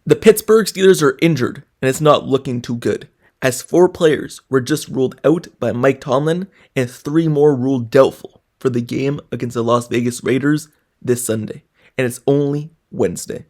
The Pittsburgh Steelers are injured, and it's not looking too good, as 4 players were just ruled out by Mike Tomlin and 3 more ruled doubtful for the game against the Las Vegas Raiders this Sunday, and it's only Wednesday.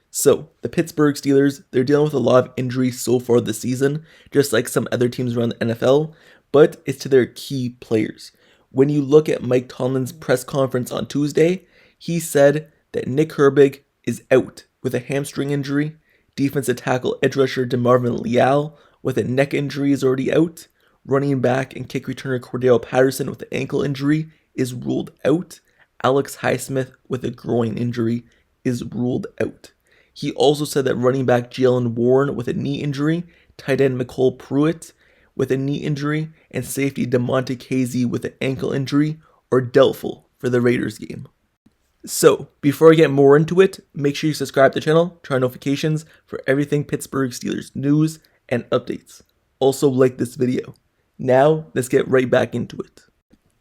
So, the Pittsburgh Steelers, they're dealing with a lot of injuries so far this season, just like some other teams around the NFL, but it's to their key players. When you look at Mike Tomlin's press conference on Tuesday, he said that Nick Herbig is out with a hamstring injury. Defensive tackle edge rusher DeMarvin Leal with a neck injury is already out. Running back and kick returner Cordell Patterson with an ankle injury is ruled out. Alex Highsmith with a groin injury is ruled out. He also said that running back Jalen Warren with a knee injury, tight end McCole Pruitt with a knee injury, and safety DeMonte Casey with an ankle injury are doubtful for the Raiders game. So, before I get more into it, make sure you subscribe to the channel, turn on notifications for everything Pittsburgh Steelers news and updates. Also like this video. Now, let's get right back into it.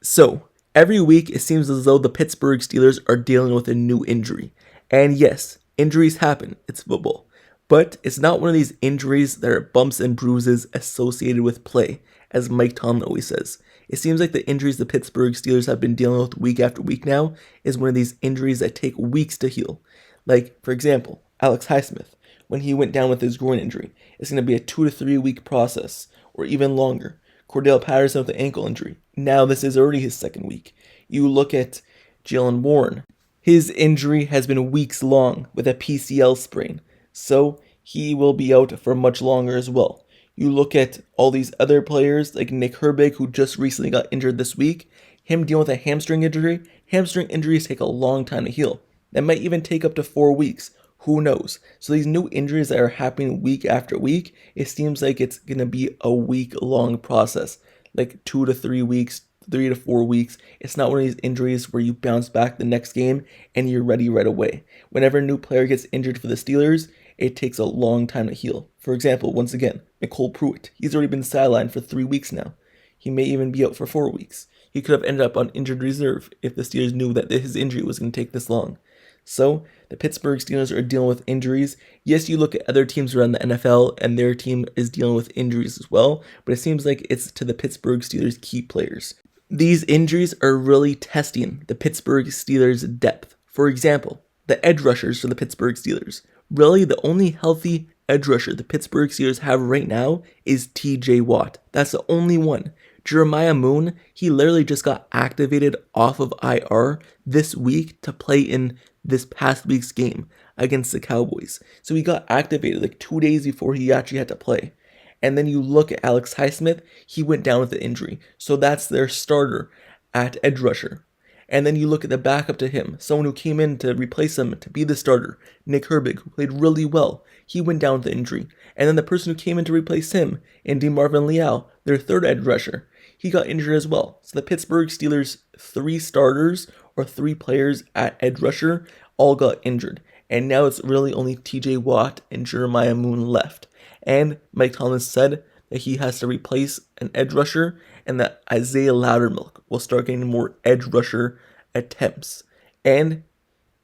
So, every week it seems as though the Pittsburgh Steelers are dealing with a new injury. And yes, injuries happen, it's football. But it's not one of these injuries that are bumps and bruises associated with play, as Mike Tomlin always says. It seems like the injuries the Pittsburgh Steelers have been dealing with week after week now is one of these injuries that take weeks to heal. Like, for example, Alex Highsmith, when he went down with his groin injury, it's going to be a 2 to 3 week process, or even longer. Cordell Patterson with an ankle injury. Now this is already his 2nd week. You look at Jalen Warren. His injury has been weeks long with a PCL sprain, so he will be out for much longer as well. You look at all these other players like Nick Herbig, who just recently got injured this week, him dealing with a hamstring injury. Hamstring injuries take a long time to heal. That might even take up to 4 weeks. Who knows? So these new injuries that are happening week after week, it seems like it's going to be a week-long process, like 2 to 3 weeks, 3 to 4 weeks. It's not one of these injuries where you bounce back the next game and you're ready right away. Whenever a new player gets injured for the Steelers, it takes a long time to heal. For example, once again, McCole Pruitt. He's already been sidelined for 3 weeks now. He may even be out for 4 weeks. He could have ended up on injured reserve if the Steelers knew that his injury was going to take this long. So, the Pittsburgh Steelers are dealing with injuries. Yes, you look at other teams around the NFL and their team is dealing with injuries as well, but it seems like it's to the Pittsburgh Steelers' key players. These injuries are really testing the Pittsburgh Steelers' depth. For example, the edge rushers for the Pittsburgh Steelers. Really, the only healthy edge rusher the Pittsburgh Steelers have right now is TJ Watt. That's the only one. Jeremiah Moon, he literally just got activated off of IR this week to play in this past week's game against the Cowboys. So he got activated like 2 days before he actually had to play. And then you look at Alex Highsmith, he went down with the injury. So that's their starter at edge rusher. And then you look at the backup to him, someone who came in to replace him to be the starter, Nick Herbig, who played really well. He went down with the injury. And then the person who came in to replace him, and DeMarvin Leal, their 3rd edge rusher, he got injured as well. So the Pittsburgh Steelers' 3 starters or 3 players at edge rusher all got injured. And now it's really only TJ Watt and Jeremiah Moon left. And Mike Tomlin said that he has to replace an edge rusher and that Isaiah Loudermilk will start getting more edge rusher attempts. And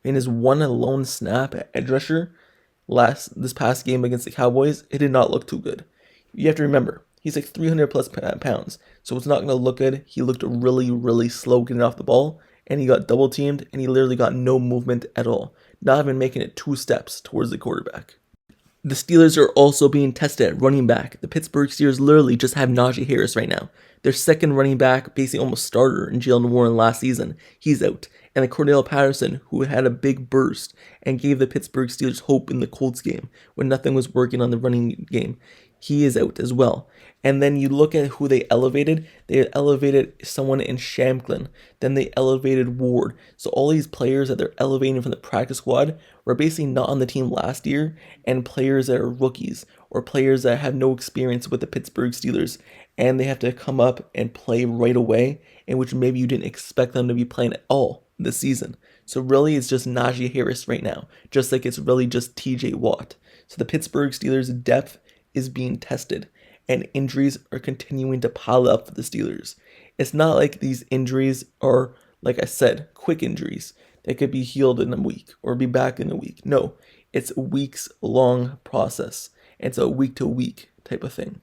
in his one lone snap at edge rusher this past game against the Cowboys, it did not look too good. You have to remember, he's like 300 plus pounds, so it's not going to look good. He looked really, really slow getting off the ball, and he got double teamed, and he literally got no movement at all, not even making it 2 steps towards the quarterback. The Steelers are also being tested at running back. The Pittsburgh Steelers literally just have Najee Harris right now. Their 2nd running back, basically almost starter in Jalen Warren last season, he's out. And the Cordell Patterson, who had a big burst and gave the Pittsburgh Steelers hope in the Colts game when nothing was working on the running game, he is out as well. And then you look at who they elevated. They elevated someone in Shamklin. Then they elevated Ward. So all these players that they're elevating from the practice squad were basically not on the team last year, and players that are rookies or players that have no experience with the Pittsburgh Steelers, and they have to come up and play right away, in which maybe you didn't expect them to be playing at all this season. So really it's just Najee Harris right now, just like it's really just TJ Watt. So the Pittsburgh Steelers' depth is being tested, and injuries are continuing to pile up for the Steelers. It's not like these injuries are, like I said, quick injuries that could be healed in a week or be back in a week. No, It's a weeks long process. It's a week to week type of thing.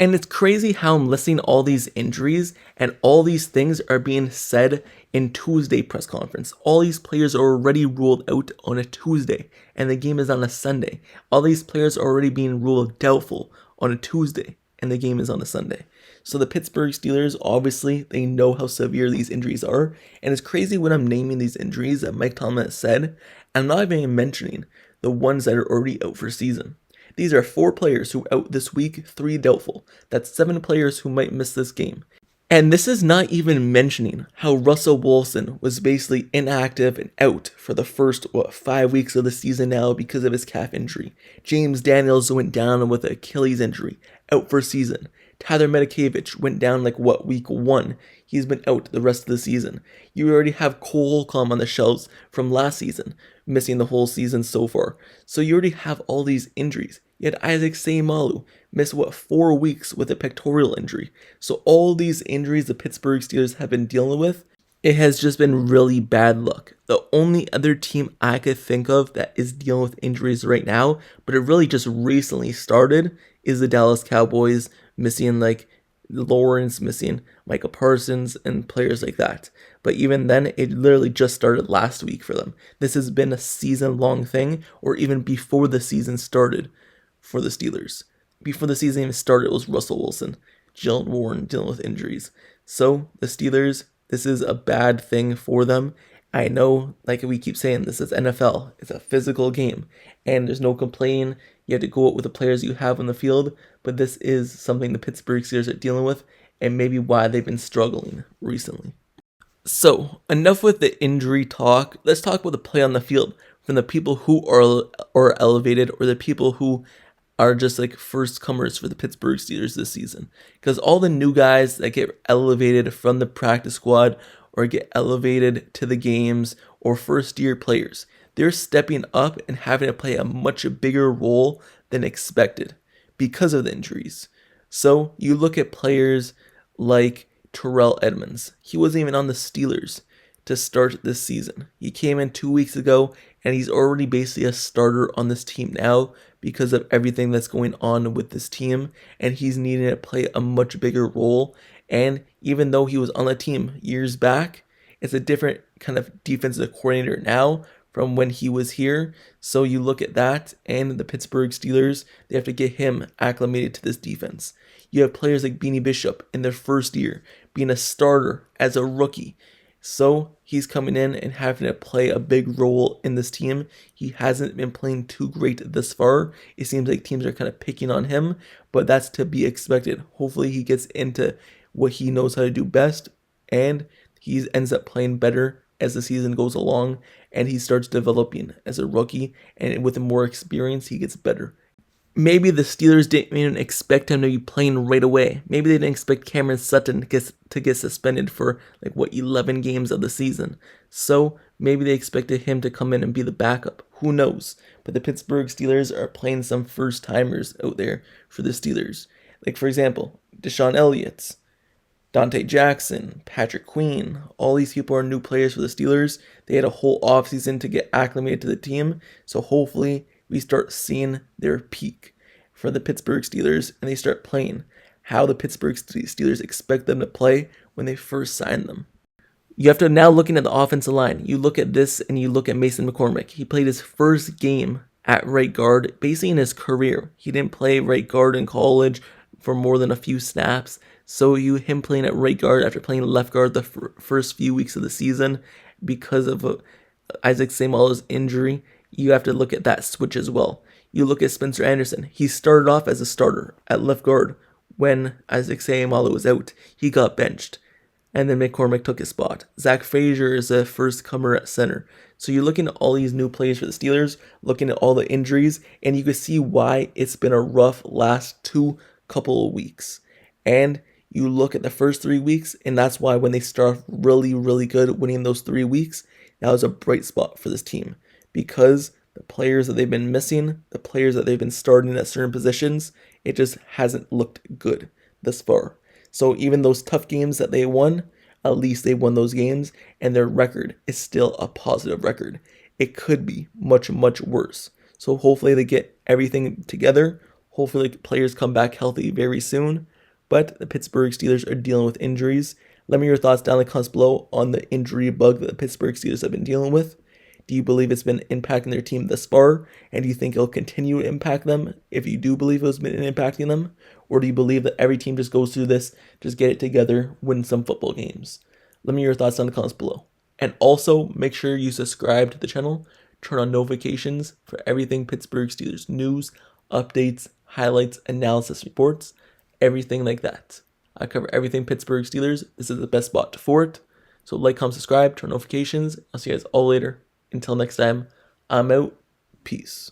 And it's crazy how I'm listing all these injuries and all these things are being said in Tuesday press conference. All these players are already ruled out on a Tuesday and the game is on a Sunday. All these players are already being ruled doubtful on a Tuesday and the game is on a Sunday. So the Pittsburgh Steelers, obviously, they know how severe these injuries are. And it's crazy when I'm naming these injuries that Mike Tomlin has said. I'm not even mentioning the ones that are already out for season. These are 4 players who are out this week, 3 doubtful. That's 7 players who might miss this game. And this is not even mentioning how Russell Wilson was basically inactive and out for the first 5 weeks of the season now because of his calf injury. James Daniels went down with an Achilles injury, out for season. Tyler Medikevich went down week 1. He's been out the rest of the season. You already have Cole Holcomb on the shelves from last season, missing the whole season so far. So you already have all these injuries. You had Isaac Seumalo miss 4 weeks with a pectoral injury. So all these injuries the Pittsburgh Steelers have been dealing with, it has just been really bad luck. The only other team I could think of that is dealing with injuries right now, but it really just recently started, is the Dallas Cowboys, missing Lawrence, missing Micah Parsons, and players like that. But even then, it literally just started last week for them. This has been a season-long thing, or even before the season started for the Steelers. Before the season even started, it was Russell Wilson, Jalen Warren dealing with injuries. So the Steelers, this is a bad thing for them. I know, like we keep saying, this is NFL. It's a physical game, and there's no complaining. You have to go out with the players you have on the field, but this is something the Pittsburgh Steelers are dealing with, and maybe why they've been struggling recently. So, enough with the injury talk. Let's talk about the play on the field from the people who are elevated, or the people who are just first comers for the Pittsburgh Steelers this season. Because all the new guys that get elevated from the practice squad or get elevated to the games, or first year players, they're stepping up and having to play a much bigger role than expected because of the injuries. So you look at players like Terrell Edmonds. He wasn't even on the Steelers to start this season. He came in 2 weeks ago, and he's already basically a starter on this team now because of everything that's going on with this team, and he's needing to play a much bigger role. And even though he was on the team years back, it's a different kind of defensive coordinator now from when he was here. So you look at that, and the Pittsburgh Steelers, they have to get him acclimated to this defense. You have players like Beanie Bishop in their first year, being a starter as a rookie. So he's coming in and having to play a big role in this team. He hasn't been playing too great thus far. It seems like teams are kind of picking on him, but that's to be expected. Hopefully he gets into what he knows how to do best, and he ends up playing better as the season goes along, and he starts developing as a rookie, and with more experience, he gets better. Maybe the Steelers didn't even expect him to be playing right away. Maybe they didn't expect Cameron Sutton to get suspended for 11 games of the season. So maybe they expected him to come in and be the backup. Who knows? But the Pittsburgh Steelers are playing some first timers out there for the Steelers. For example, Deshaun Elliott, Dante Jackson, Patrick Queen, all these people are new players for the Steelers. They had a whole offseason to get acclimated to the team. So hopefully we start seeing their peak for the Pittsburgh Steelers, and they start playing how the Pittsburgh Steelers expect them to play when they first sign them. You have to now looking at the offensive line. You look at this and you look at Mason McCormick. He played his first game at right guard basically in his career. He didn't play right guard in college for more than a few snaps. So him playing at right guard after playing left guard the first few weeks of the season because of Isaac Seumalo's injury, you have to look at that switch as well. You look at Spencer Anderson. He started off as a starter at left guard when Isaac Seumalo was out. He got benched, and then McCormick took his spot. Zach Frazier is a first comer at center. So you're looking at all these new players for the Steelers, looking at all the injuries, and you can see why it's been a rough last couple of weeks. And you look at the first 3 weeks, and that's why when they start really, really good, winning those 3 weeks, that was a bright spot for this team. Because the players that they've been missing, the players that they've been starting at certain positions, it just hasn't looked good thus far. So even those tough games that they won, at least they won those games, and their record is still a positive record. It could be much, much worse. So hopefully they get everything together. Hopefully players come back healthy very soon. But the Pittsburgh Steelers are dealing with injuries. Let me know your thoughts down in the comments below on the injury bug that the Pittsburgh Steelers have been dealing with. Do you believe it's been impacting their team thus far? And do you think it'll continue to impact them if you do believe it's been impacting them? Or do you believe that every team just goes through this, just get it together, win some football games? Let me know your thoughts down in the comments below. And also, make sure you subscribe to the channel, turn on notifications for everything Pittsburgh Steelers news, updates, highlights, analysis reports, everything like that. I cover everything Pittsburgh Steelers. This is the best spot for it. So like, comment, subscribe, turn on notifications. I'll see you guys all later. Until next time, I'm out. Peace.